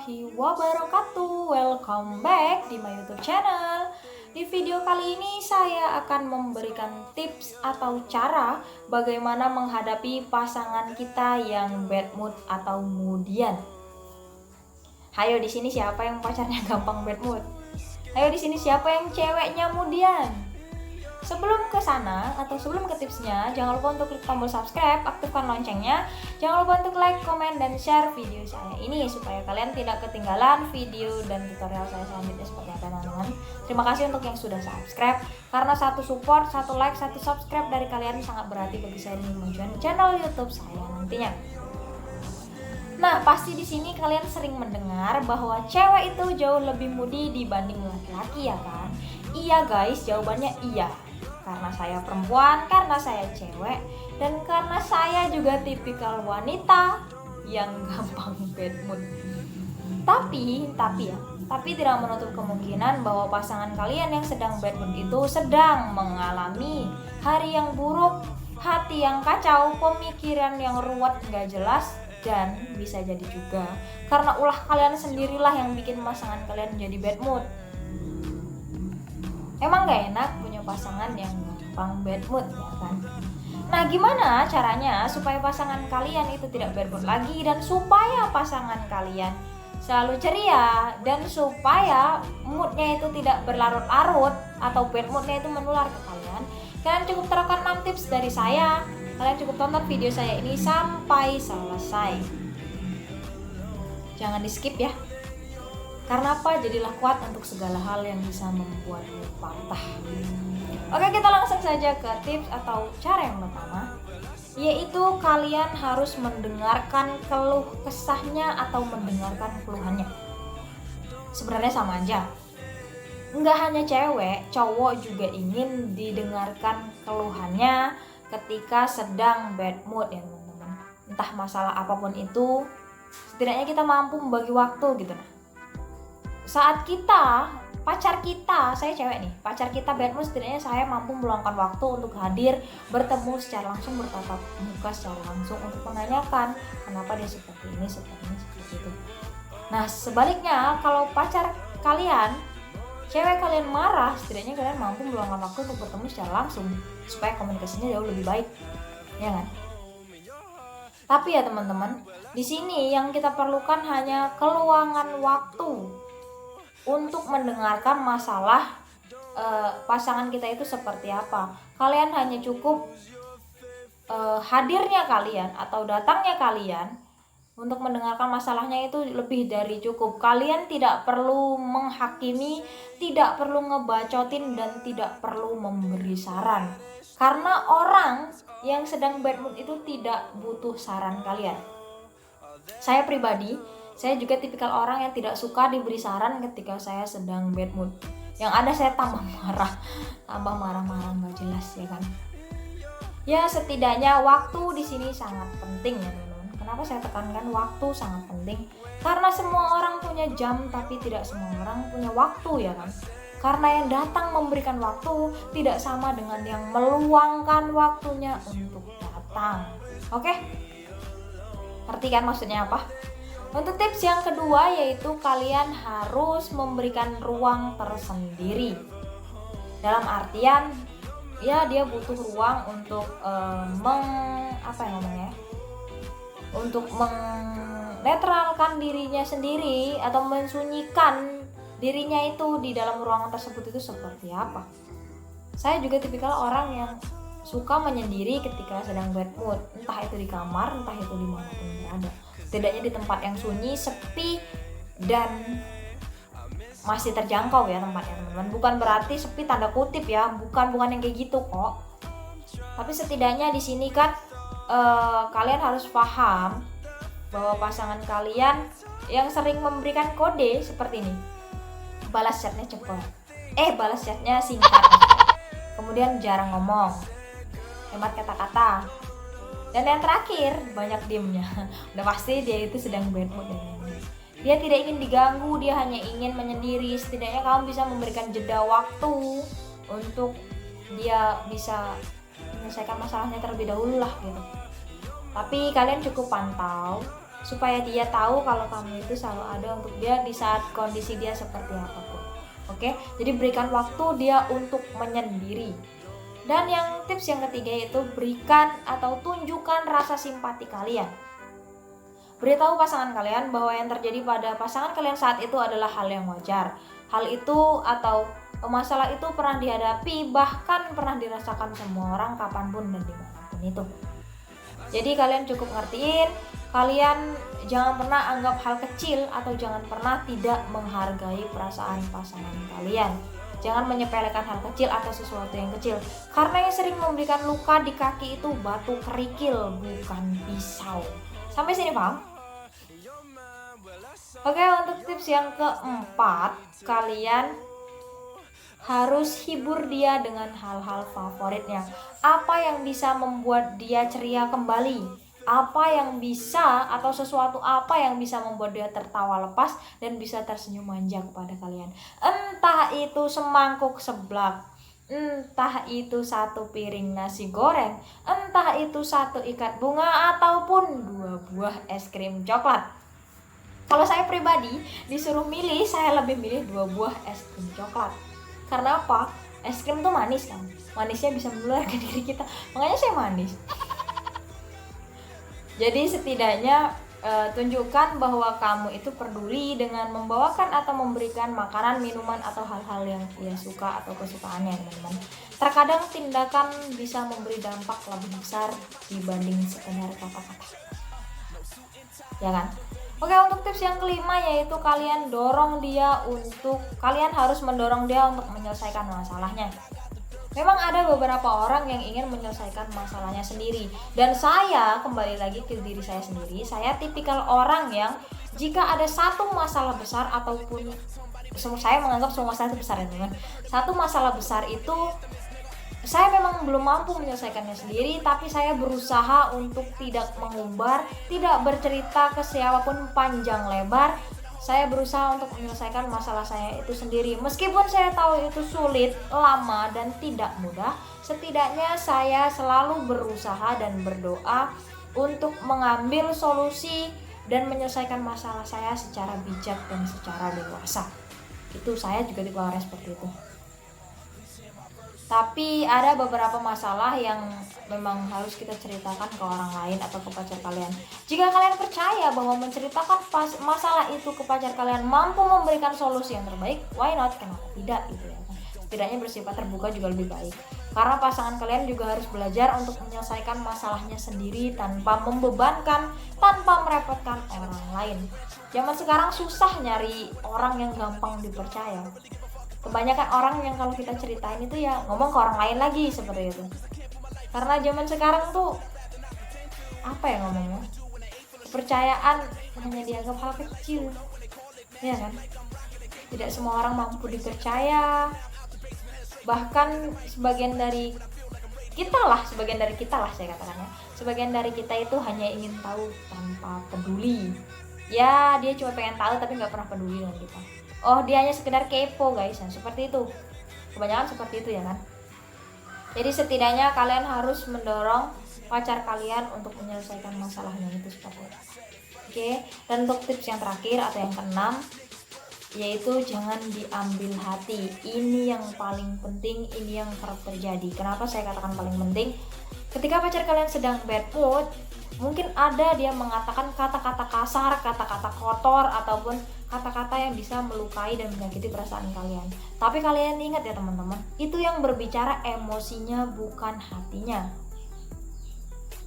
warahmatullahi wabarakatuh. Welcome back di my YouTube channel. Di video kali ini saya akan memberikan tips atau cara bagaimana menghadapi pasangan kita yang bad mood atau moodian. Hayo, di sini siapa yang pacarnya gampang bad mood? Hayo, di sini siapa yang ceweknya moodian? Sebelum ke sana atau sebelum ke tipsnya, jangan lupa untuk klik tombol subscribe, aktifkan loncengnya. Jangan lupa untuk like, komen, dan share video saya ini supaya kalian tidak ketinggalan video dan tutorial saya selanjutnya seperti apa, teman-teman. Terima kasih untuk yang sudah subscribe, karena satu support, satu like, satu subscribe dari kalian sangat berarti bagi saya demi kemajuan channel YouTube saya nantinya. Nah, pasti di sini kalian sering mendengar bahwa cewek itu jauh lebih moody dibanding laki-laki, ya kan? Iya guys, jawabannya iya. Karena saya perempuan, karena saya cewek, dan karena saya juga tipikal wanita yang gampang bad mood. Tapi tidak menutup kemungkinan bahwa pasangan kalian yang sedang bad mood itu sedang mengalami hari yang buruk, hati yang kacau, pemikiran yang ruwet gak jelas, dan bisa jadi juga karena ulah kalian sendirilah yang bikin pasangan kalian jadi bad mood. Emang gak enak punya pasangan yang gampang bad mood, ya kan? Nah, gimana caranya supaya pasangan kalian itu tidak bad mood lagi, dan supaya pasangan kalian selalu ceria, dan supaya moodnya itu tidak berlarut-larut atau bad moodnya itu menular ke kalian? Kalian cukup terapkan 6 tips dari saya. Kalian cukup tonton video saya ini sampai selesai. Jangan di skip ya. Karena apa? Jadilah kuat untuk segala hal yang bisa membuatmu patah. Oke, kita langsung saja ke tips atau cara yang pertama, yaitu kalian harus mendengarkan keluh kesahnya atau mendengarkan keluhannya. Sebenarnya sama aja. Nggak hanya cewek, cowok juga ingin didengarkan keluhannya ketika sedang bad mood, ya teman-teman. Entah masalah apapun itu, setidaknya kita mampu membagi waktu gitu. Nah, saat pacar kita, saya cewek nih, pacar kita bad mood, setidaknya saya mampu meluangkan waktu untuk hadir, bertemu secara langsung, bertatap muka secara langsung untuk menanyakan kenapa dia seperti ini, seperti itu. Nah, sebaliknya kalau pacar kalian, cewek kalian marah, setidaknya kalian mampu meluangkan waktu untuk bertemu secara langsung supaya komunikasinya jauh lebih baik, ya kan? Tapi ya teman-teman, di sini yang kita perlukan hanya keluangan waktu untuk mendengarkan masalah pasangan kita itu seperti apa. Kalian hanya cukup hadirnya kalian atau datangnya kalian untuk mendengarkan masalahnya itu lebih dari cukup. Kalian tidak perlu menghakimi, tidak perlu ngebacotin, dan tidak perlu memberi saran. Karena orang yang sedang bad mood itu tidak butuh saran kalian. Saya pribadi, saya juga tipikal orang yang tidak suka diberi saran ketika saya sedang bad mood. Yang ada saya tambah marah-marah nggak jelas, ya kan? Ya, setidaknya waktu di sini sangat penting, ya teman-teman. Kenapa saya tekankan waktu sangat penting? Karena semua orang punya jam, tapi tidak semua orang punya waktu, ya kan? Karena yang datang memberikan waktu tidak sama dengan yang meluangkan waktunya untuk datang. Oke? Ngerti kan maksudnya apa? Untuk tips yang kedua, yaitu kalian harus memberikan ruang tersendiri. Dalam artian, ya dia butuh ruang untuk untuk menetralkan dirinya sendiri atau mensunyikan dirinya itu di dalam ruangan tersebut itu seperti apa. Saya juga tipikal orang yang suka menyendiri ketika sedang bad mood, entah itu di kamar, entah itu dimanapun berada. Setidaknya di tempat yang sunyi, sepi, dan masih terjangkau ya tempatnya, teman-teman. Bukan berarti sepi tanda kutip ya, bukan yang kayak gitu kok. Tapi setidaknya di sini kan kalian harus paham bahwa pasangan kalian yang sering memberikan kode seperti ini. Balas chatnya cepat, balas chatnya singkat, kemudian jarang ngomong, hemat kata-kata, dan yang terakhir banyak diemnya. Udah pasti dia itu sedang bad mood, ya. Dia tidak ingin diganggu, dia hanya ingin menyendiri. Setidaknya kamu bisa memberikan jeda waktu untuk dia bisa menyelesaikan masalahnya terlebih dahulu lah gitu. Tapi kalian cukup pantau supaya dia tahu kalau kamu itu selalu ada untuk dia di saat kondisi dia seperti apapun. Oke, jadi berikan waktu dia untuk menyendiri. Dan yang tips yang ketiga yaitu berikan atau tunjukkan rasa simpati kalian. Beritahu pasangan kalian bahwa yang terjadi pada pasangan kalian saat itu adalah hal yang wajar. Hal itu atau masalah itu pernah dihadapi, bahkan pernah dirasakan semua orang kapanpun dan dimanapun itu. Jadi kalian cukup ngertiin, kalian jangan pernah anggap hal kecil atau jangan pernah tidak menghargai perasaan pasangan kalian. Jangan menyepelekan hal kecil atau sesuatu yang kecil, karena yang sering memberikan luka di kaki itu batu kerikil, bukan pisau. Sampai sini paham? Oke, untuk tips yang keempat, kalian harus hibur dia dengan hal-hal favoritnya. Apa yang bisa membuat dia ceria kembali? Apa yang bisa atau sesuatu apa yang bisa membuat dia tertawa lepas dan bisa tersenyum manja kepada kalian? Entah itu semangkuk seblak, entah itu satu piring nasi goreng, entah itu satu ikat bunga ataupun 2 buah es krim coklat. Kalau saya pribadi disuruh milih, saya lebih milih 2 buah es krim coklat. Karena apa? Es krim tuh manis kan, manisnya bisa menular ke diri kita, makanya saya manis. Jadi setidaknya tunjukkan bahwa kamu itu peduli dengan membawakan atau memberikan makanan, minuman, atau hal-hal yang ia suka atau kesukaannya, teman-teman. Terkadang tindakan bisa memberi dampak lebih besar dibanding sekedar kata-kata, ya kan? Oke, untuk tips yang kelima yaitu kalian harus mendorong dia untuk menyelesaikan masalahnya. Memang ada beberapa orang yang ingin menyelesaikan masalahnya sendiri, dan saya kembali lagi ke diri saya sendiri. Saya tipikal orang yang jika ada satu masalah besar ataupun saya menganggap semua masalah itu besar ya teman. Satu masalah besar itu saya memang belum mampu menyelesaikannya sendiri, tapi saya berusaha untuk tidak mengumbar, tidak bercerita ke siapapun panjang lebar. Saya berusaha untuk menyelesaikan masalah saya itu sendiri. Meskipun saya tahu itu sulit, lama, dan tidak mudah, setidaknya saya selalu berusaha dan berdoa untuk mengambil solusi dan menyelesaikan masalah saya secara bijak dan secara dewasa. Itu saya juga tipe orang seperti itu. Tapi ada beberapa masalah yang memang harus kita ceritakan ke orang lain atau ke pacar kalian. Jika kalian percaya bahwa menceritakan masalah itu ke pacar kalian mampu memberikan solusi yang terbaik, why not? Kenapa tidak gitu ya kan? Setidaknya bersifat terbuka juga lebih baik. Karena pasangan kalian juga harus belajar untuk menyelesaikan masalahnya sendiri tanpa membebankan, tanpa merepotkan orang lain. Zaman sekarang susah nyari orang yang gampang dipercaya. Kebanyakan orang yang kalau kita ceritain itu ya ngomong ke orang lain lagi seperti itu. Karena zaman sekarang tuh apa ya ngomongnya, kepercayaan hanya dianggap hal kecil, ya kan? Tidak semua orang mampu dipercaya. Bahkan sebagian dari kita lah saya katakannya, sebagian dari kita itu hanya ingin tahu tanpa peduli. Ya dia cuma pengen tahu tapi nggak pernah peduli dengan kita. Oh dia hanya sekedar kepo guys, nah, seperti itu. Kebanyakan seperti itu ya kan. Jadi setidaknya kalian harus mendorong pacar kalian untuk menyelesaikan masalahnya itu seperti itu. Oke, dan untuk tips yang terakhir atau yang keenam yaitu jangan diambil hati. Ini yang paling penting, ini yang kerap terjadi. Kenapa saya katakan paling penting? Ketika pacar kalian sedang bad mood, mungkin ada dia mengatakan kata-kata kasar, kata-kata kotor, ataupun kata-kata yang bisa melukai dan menyakiti perasaan kalian. Tapi kalian ingat ya teman-teman, itu yang berbicara emosinya bukan hatinya.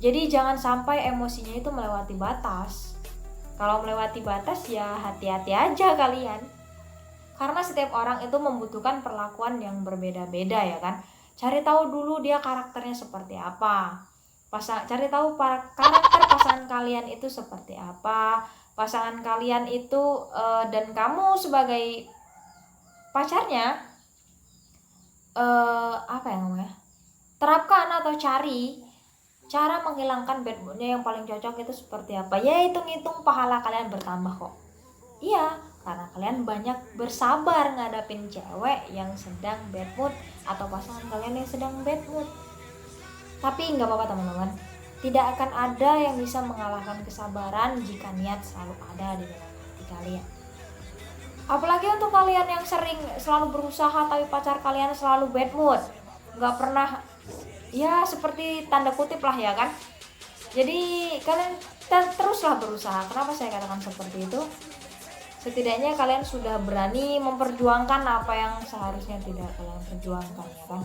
Jadi jangan sampai emosinya itu melewati batas. Kalau melewati batas ya hati-hati aja kalian. Karena setiap orang itu membutuhkan perlakuan yang berbeda-beda ya kan. Cari tahu dulu dia karakternya seperti apa. Cari tahu karakter pasangan kalian itu seperti apa. Pasangan kalian itu dan kamu sebagai pacarnya apa ya namanya, terapkan atau cari cara menghilangkan bad moodnya yang paling cocok itu seperti apa. Ya hitung-hitung pahala kalian bertambah kok. Iya, karena kalian banyak bersabar ngadapin cewek yang sedang bad mood atau pasangan kalian yang sedang bad mood. Tapi nggak apa-apa teman-teman, Tidak akan ada yang bisa mengalahkan kesabaran jika niat selalu ada di dalam hati kalian. Apalagi untuk kalian yang sering selalu berusaha tapi pacar kalian selalu bad mood, nggak pernah, ya seperti tanda kutip lah ya kan. Jadi kalian teruslah berusaha. Kenapa saya katakan seperti itu? Setidaknya kalian sudah berani memperjuangkan apa yang seharusnya tidak kalian perjuangkan, ya kan.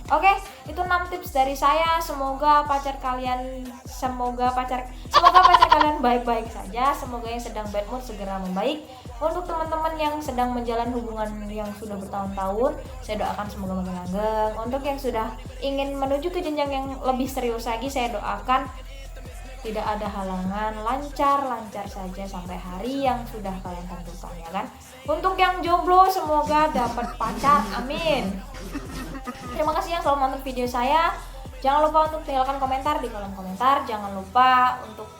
Oke, itu 6 tips dari saya. Semoga pacar kalian baik-baik saja. Semoga yang sedang bad mood segera membaik. Untuk teman-teman yang sedang menjalin hubungan yang sudah bertahun-tahun, saya doakan semoga makin langgeng. Untuk yang sudah ingin menuju ke jenjang yang lebih serius lagi, saya doakan tidak ada halangan, lancar saja sampai hari yang sudah kalian tentukan, ya kan. Untuk yang jomblo semoga dapat pacar, amin. Terima kasih yang selalu nonton video saya. Jangan lupa untuk tinggalkan komentar di kolom komentar. Jangan lupa untuk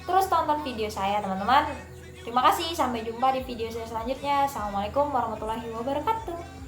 terus tonton video saya, teman-teman. Terima kasih, sampai jumpa di video saya selanjutnya. Assalamualaikum warahmatullahi wabarakatuh.